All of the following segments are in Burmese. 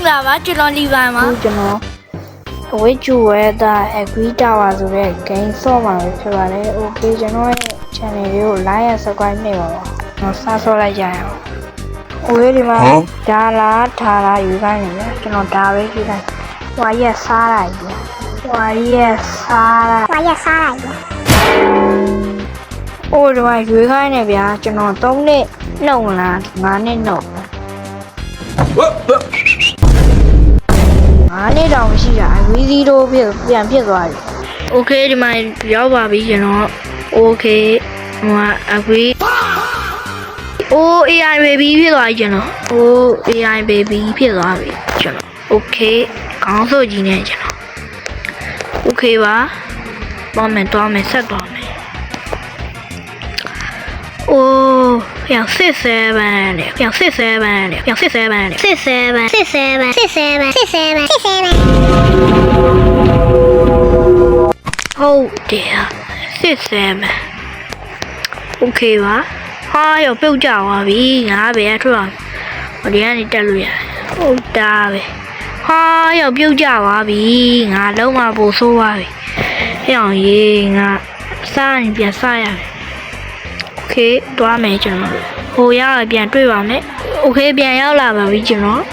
္ဂလာပါကျွန်တော်လီဗန်ပါကျွန်တော်အဝေးကျူဝဲတာအဂရီတာဝါဆိုတဲ့ game ဆော့မှာဖြစ်ပါတယ်။ Okay ကျွန်တော်ရဲ့ channel လေးကို like and subscribe နှိပ်ပါတော့။ကျွန်တော်စဆော့လိုက်ကြရအောင်။အဝေးဒီမှာဒါလားထားလားယူခိုင်းနေတယ်။ကျွန်တော်ဒါပဲယူခိုင်း။ဟွာရက်စားလိုက်ပြီ။ဟွာရက်စားလိုက်။အိုးဒီမှာယူခိုင်းနေဗျာ။ကျွန်တော်3နှစ်နှုတ်လား5နှစ်နှုတ်။အားနေတော့မရှိတာအဝီးစီတို့ပြန်ဖြစ်သွားပြီ။ Okay ဒီမှာရောက်ပါပြီကျွန်တော် Okay ဟိုအဝီး AI baby ဖြစ်သွားပြီကျွန်တော် AI baby ဖြစ်သွားပြီကျွန်တော် Okay ခေါင်းစုပ်ကြီးနဲ့ကျွန်တော် Okay ပါသွားမယ်ဆက်သွားမယ်ပြန်67လေပြန်67လေပြန်67လေ67ဟုတ်တယ်67 Okay ပါဟာရောပြုတ်ကြသွားပြီငါပဲထွက်အောင်ဒီကနေတက်လို့ရတယ်ဟုတ်တာပဲဟာရောပြုတ်ကြသွားပြီငါလုံးဝပို့ဆိုးသွားပြီဟဲ့အောင်ရေးငါစားရင်ပြန်စားရတယ်Okay တွားမယ်ကျွန်တော်ဟိုရောက်ပြန်တွေ့ပါမယ် Okay ပြန်ရောက်လာပါပြီကျွန်တော်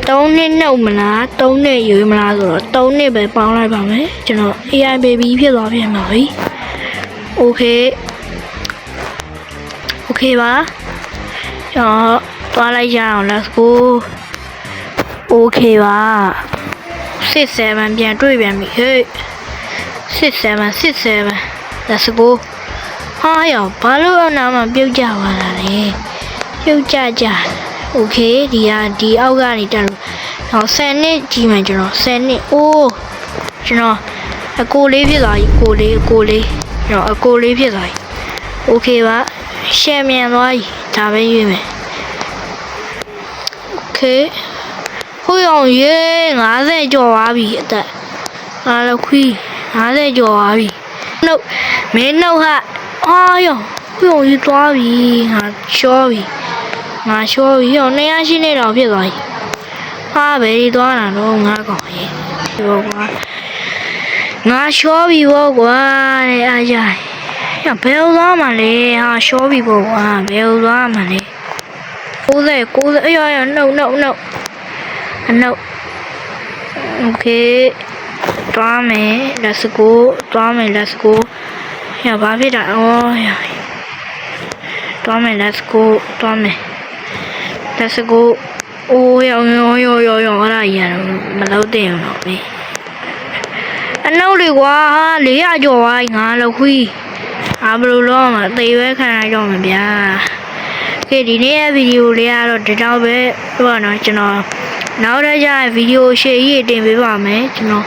3နှစ်နှုတ်မလား3နှစ်ရွေးမလားဆိုတော့3နှစ်ပဲပေါင်းလိုက်ပါမယ်ကျွန်တော် AI baby ဖြစ်သွားပြန်ပါပြီ Okay ပါကျွန်တော်တွားလိုက်ကြအောင် let's go Okay ပါ67ပြန်တွေ့ပြန်ပြီဟေး67 let's goဟာရောဘာလို့အနာမှာပြုတ်ကြပါလားလဲပြုတ်ကြOkay ဒီအောက်ကနေတက်လို့တော့10နှစ်ကြီးမှကျွန်တော်10နှစ်ကျွန်တော်အကိုလေးဖြစ်သွားပြီကိုလေးကျွန်တော်အကိုလေးဖြစ်သွားပြီ Okay ပါရှယ်မြန်သွားပြီဒါပဲရွေးမယ် Okay ဟိုရောရေ50ကျော်သွားပြီအသက်အားလုံးခွီး50ကျော်သွားပြီနှုတ်မင်းနှုတ်ဟာအာယောဟိုယူသွားပြီငါရှောပြီရော200နဲ့တော့ဖြစ်သွားပြီဟာဘယ်ဒီသွားတာတော့ငါကောင်ရေပြောကွာငါရှောပြီဘောကွာတဲ့အားကြရဘယ်လိုသွားမှလဲဟာရှောပြီဘောကွာဘယ်လိုသွားမှလဲ90အေးရနှုတ်အနှုတ် Okay သွားမယ် let's go ရဘာဖြစ်တာရသွားမယ် let's go ရောအဲ့ဒါရမလုပ်တဲ့အောင်တော့ပဲအနှုတ်လေးကွာ400ကျော်သွားငါလောက်ခွီးဘယ်လိုလုပ်မှာသေပဲခံရကြမှာဗျာကဲဒီနေ့ရဲ့ဗီဒီယိုလေးကတော့ဒီတော့ပဲပြောတော့ကျွန်တော်နောက်တစ်ကြဗီဒီယိုရှေ့ကြီးတင်ပေးပါမယ်ကျွန်တော်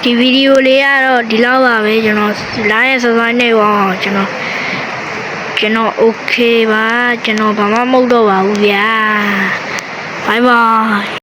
ဒီဗီဒီယိုလေးကတော့ဒီလောက်ပါပဲကျွန်တော် like နဲ့ subscribe နဲ့ပါကျွန်တော် Okay ပါကျွန်တော်ဘာမှမဟုတ်တော့ပါဘူးဗျာ Bye bye